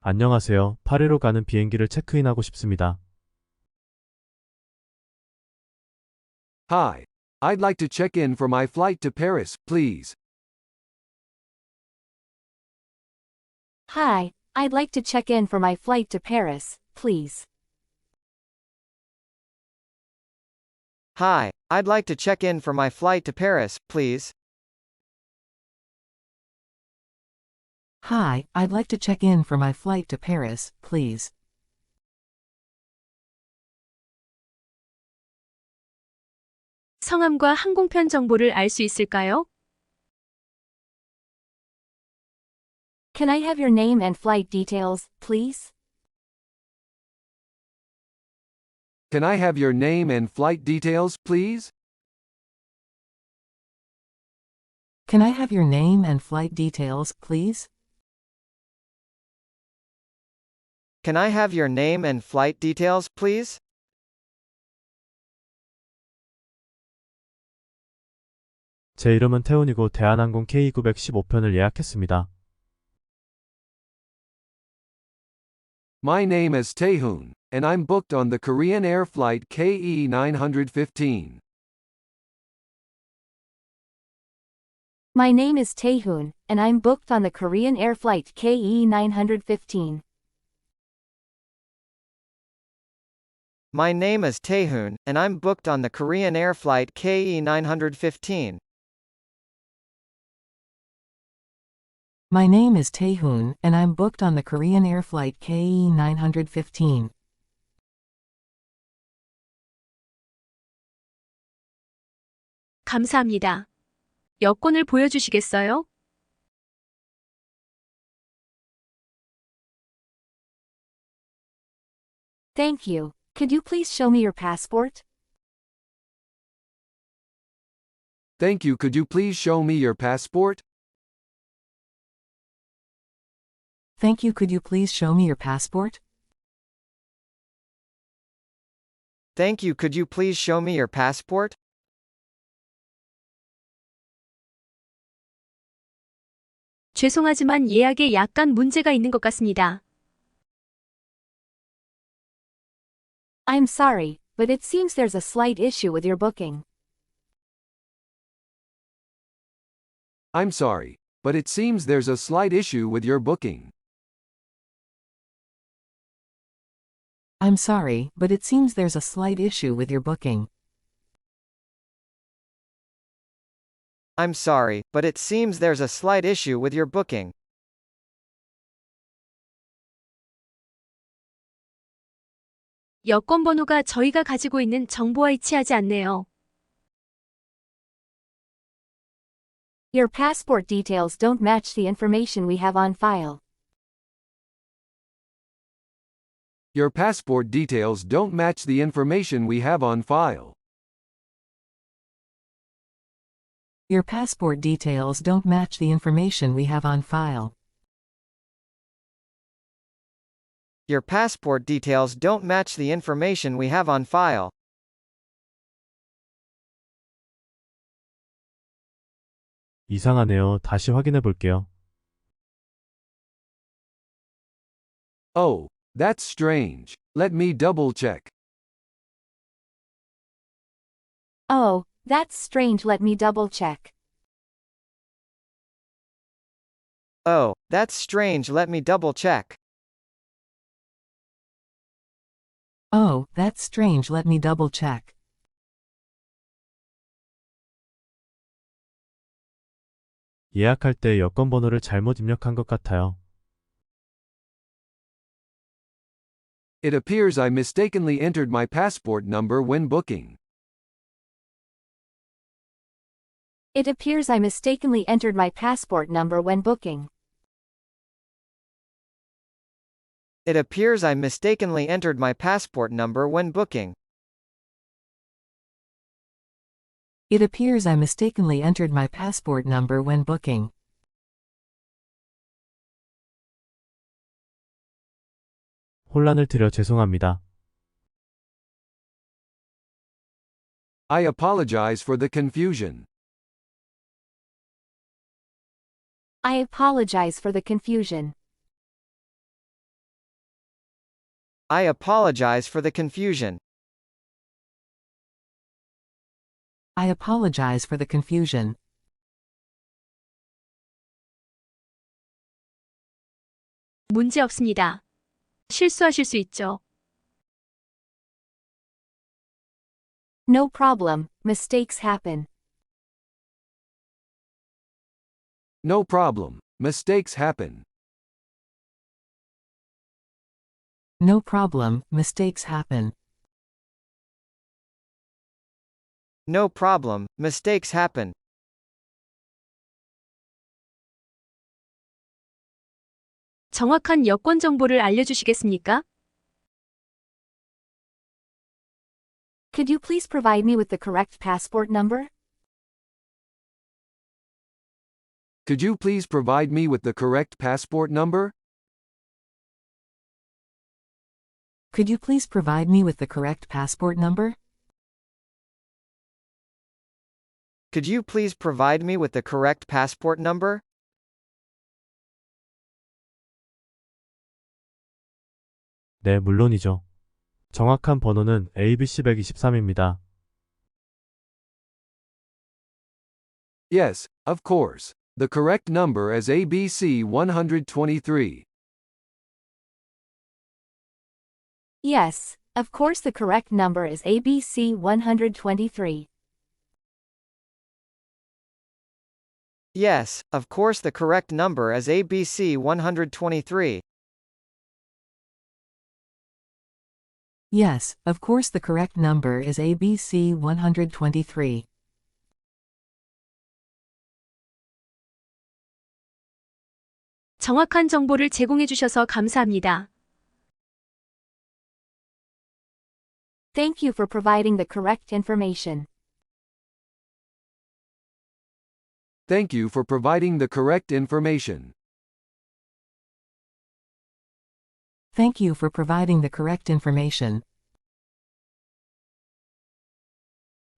안녕하세요. 파리로 가는 비행기를 체크인하고 싶습니다. Hi, I'd like to check in for my flight to Paris, please. Hi, I'd like to check in for my flight to Paris, please. Hi, I'd like to check in for my flight to Paris, please. Hi, I'd like to check in for my flight to Paris, please. 성함과 항공편 정보를 알 수 있을까요? Can I have your name and flight details, please? Can I have your name and flight details, please? Can I have your name and flight details, please? Can I have your name and flight details, please? 제 이름은 태훈이고 대한항공 K915편을 예약했습니다. My name is Taehoon, and I'm booked on the Korean Air flight KE915. My name is Taehoon, and I'm booked on the Korean Air flight KE915. My name is Taehoon, and I'm booked on the Korean Air flight KE915. My name is Taehoon, and I'm booked on the Korean Air flight KE915. 감사합니다. 여권을 보여주시겠어요? Thank you. Could you please show me your passport? Thank you. Could you please show me your passport? Thank you. Could you please show me your passport? Thank you. Could you please show me your passport? 죄송하지만 예약에 약간 문제가 있는 것 같습니다. I'm sorry, but it seems there's a slight issue with your booking. I'm sorry, but it seems there's a slight issue with your booking. I'm sorry, but it seems there's a slight issue with your booking. I'm sorry, but it seems there's a slight issue with your booking. 여권 번호가 저희가 가지고 있는 정보와 일치하지 않네요. Your passport details don't match the information we have on file. Your passport details don't match the information we have on file. Your passport details don't match the information we have on file. Your passport details don't match the information we have on file. 이상하네요. 다시 확인해 볼게요. Oh, that's strange. Let me double check. Oh, that's strange. Let me double check. Oh, that's strange. Let me double check. Oh, that's strange. Let me double check. 예약할 때 여권 번호를 잘못 입력한 것 같아요. It appears I mistakenly entered my passport number when booking. It appears I mistakenly entered my passport number when booking. It appears I mistakenly entered my passport number when booking. It appears I mistakenly entered my passport number when booking. 혼란을 드려 죄송합니다. I apologize for the confusion. I apologize for the confusion. I apologize for the confusion. I apologize for the confusion. 문제 없습니다. 실수하실 수 있죠. No problem, mistakes happen. No problem, mistakes happen. No problem, mistakes happen. No problem, mistakes happen. 정확한 여권 정보를 알려주시겠습니까? Could you please provide me with the correct passport number? Could you please provide me with the correct passport number? Could you please provide me with the correct passport number? Could you please provide me with the correct passport number? 네, 물론이죠. 정확한 번호는 ABC 123입니다. Yes, of course. The correct number is ABC 123. Yes, of course the correct number is ABC 123. Yes, of course the correct number is ABC 123. Yes, of course the correct number is ABC 123. 정확한 정보를 제공해 주셔서 감사합니다. Thank you for providing the correct information. Thank you for providing the correct information. Thank you for providing the correct information.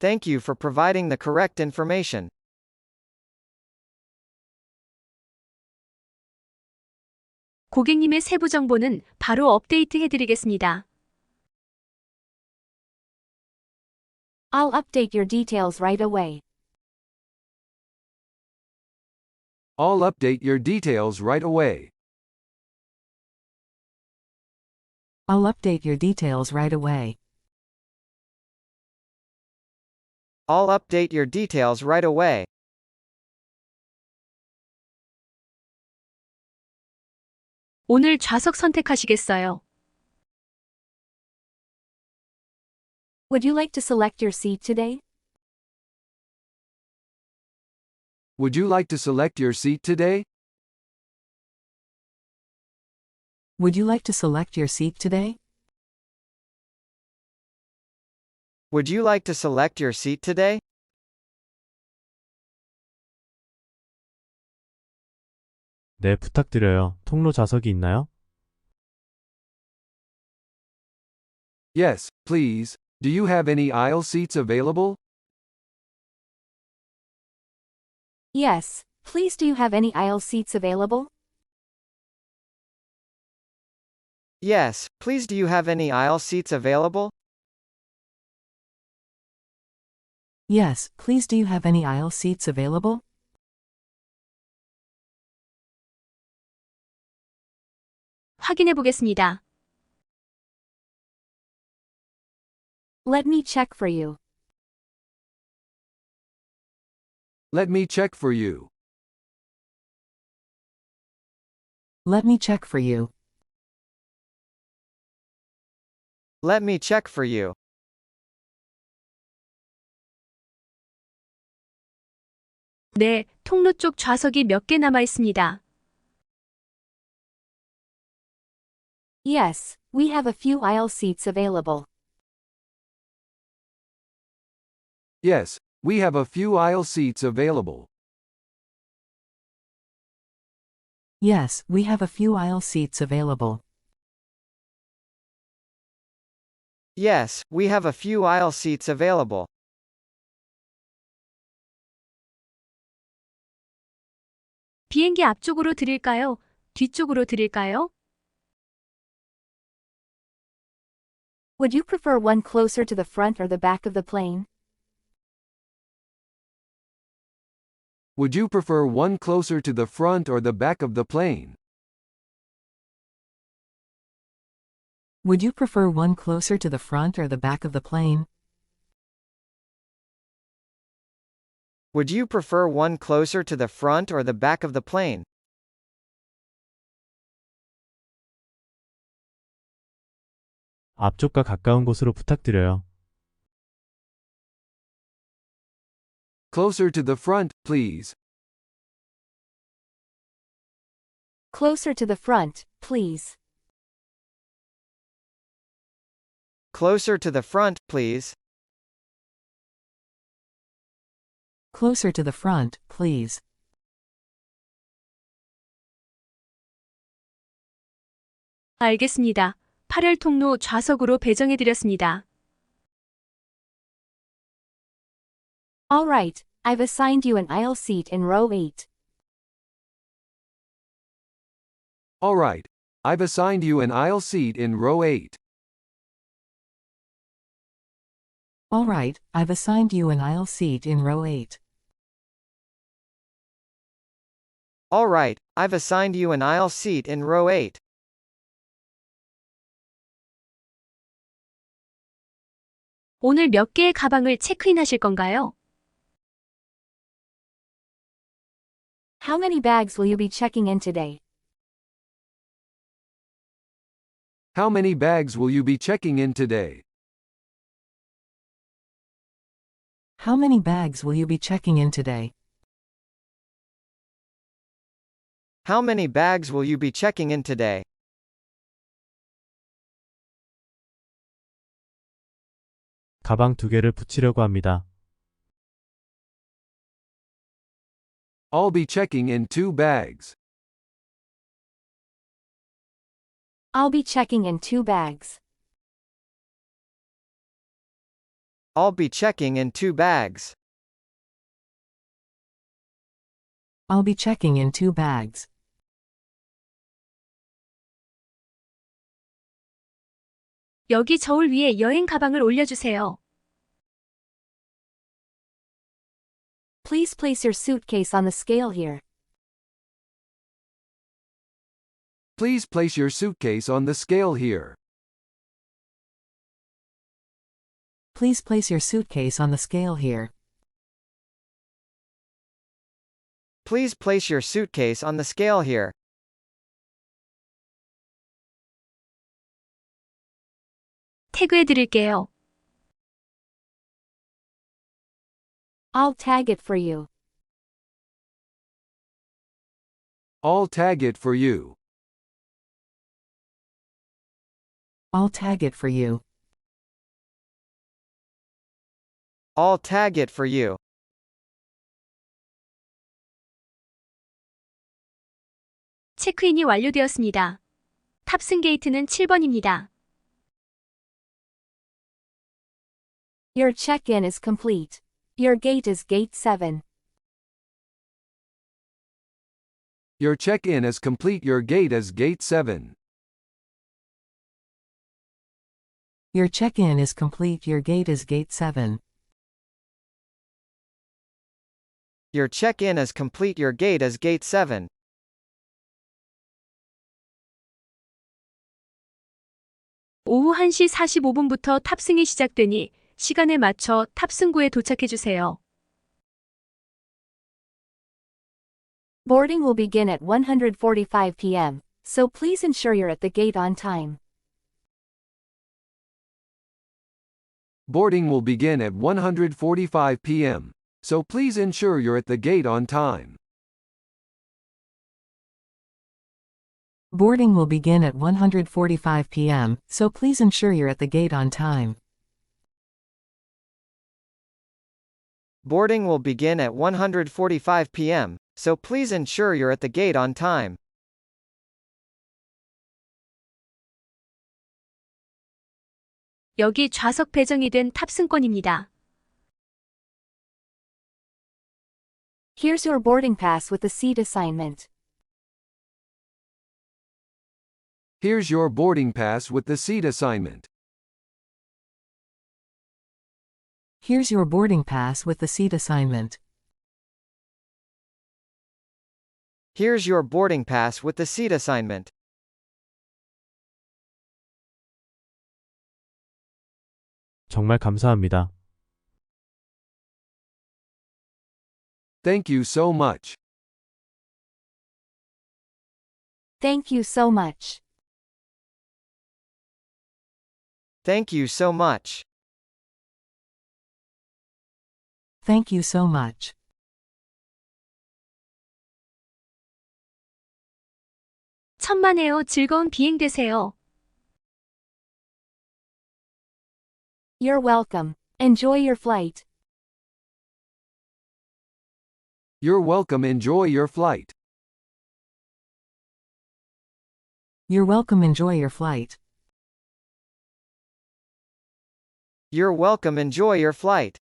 Thank you for providing the correct information. 고객님의 세부 정보는 바로 업데이트 해드리겠습니다. I'll update your details right away. I'll update your details right away. I'll update your details right away. I'll update your details right away. 오늘 좌석 선택하시겠어요? Would you like to select your seat today? Would you like to select your seat today? Would you like to select your seat today? Would you like to select your seat today? 네, 부탁드려요. 통로 좌석이 있나요? Yes, please. Do you have any aisle seats available? Yes, please do you have any aisle seats available? Yes, please do you have any aisle seats available? Yes, please do you have any aisle seats available? 확인해 보겠습니다. Let me check for you. Let me check for you. Let me check for you. Let me check for you. 네, 통로 쪽 좌석이 몇 개 남아 있습니다. Yes, we have a few aisle seats available. Yes, we have a few aisle seats available. Yes, we have a few aisle seats available. Yes, we have a few aisle seats available. 비행기 앞쪽으로 드릴까요? 뒤쪽으로 드릴까요? Would you prefer one closer to the front or the back of the plane? Would you prefer one closer to the front or the back of the plane? Would you prefer one closer to the front or the back of the plane? Would you prefer one closer to the front or the back of the plane? 앞쪽과 가까운 곳으로 부탁드려요. Closer to the front, please. Closer to the front, please. Closer to the front, please. Closer to the front, please. 알겠습니다. 8열 통로 좌석으로 배정해드렸습니다. All right, I've assigned you an aisle seat in row 8. All right. I've assigned you an aisle seat in row 8. All right, I've assigned you an aisle seat in row 8. All right, I've assigned you an aisle seat in row 8. 오늘 몇 개의 가방을 체크인하실 건가요? How many bags will you be checking in today? How many bags will you be checking in today? How many bags will you be checking in today? How many bags will you be checking in today? 가방 2개를 붙이려고 합니다. I'll be checking in 2 bags. I'll be checking in 2 bags. I'll be checking in 2 bags. I'll be checking in 2 bags. 여기 저울 위에 여행 가방을 올려주세요. Please place your suitcase on the scale here. Please place your suitcase on the scale here. Please place your suitcase on the scale here. Please place your suitcase on the scale here. 태그해 드릴게요. I'll tag it for you. I'll tag it for you. I'll tag it for you. I'll tag it for you. 체크인이 완료되었습니다. 탑승 게이트는 7번입니다. Your check-in is complete. Your gate is gate 7. Your check-in is complete. Your gate is gate 7. Your check-in is complete. Your gate is gate 7. Your check-in is complete. Your gate is gate 7. 오후 1시 45분부터 탑승이 시작되니 시간에 맞춰 탑승구에 도착해주세요. Boarding will begin at 1:45 p.m., so please ensure you're at the gate on time. Boarding will begin at 1:45 p.m., so please ensure you're at the gate on time. Boarding will begin at 1:45 p.m., so please ensure you're at the gate on time. Boarding will begin at 1:45 p.m., so please ensure you're at the gate on time. 여기 좌석 배정이 된 탑승권입니다. Here's your boarding pass with the seat assignment. Here's your boarding pass with the seat assignment. Here's your boarding pass with the seat assignment. Here's your boarding pass with the seat assignment. 정말 감사합니다. Thank you so much. Thank you so much. Thank you so much. Thank you so much. 천만에요. 즐거운 비행 되세요. You're welcome. Enjoy your flight. You're welcome. Enjoy your flight. You're welcome. Enjoy your flight. You're welcome. Enjoy your flight.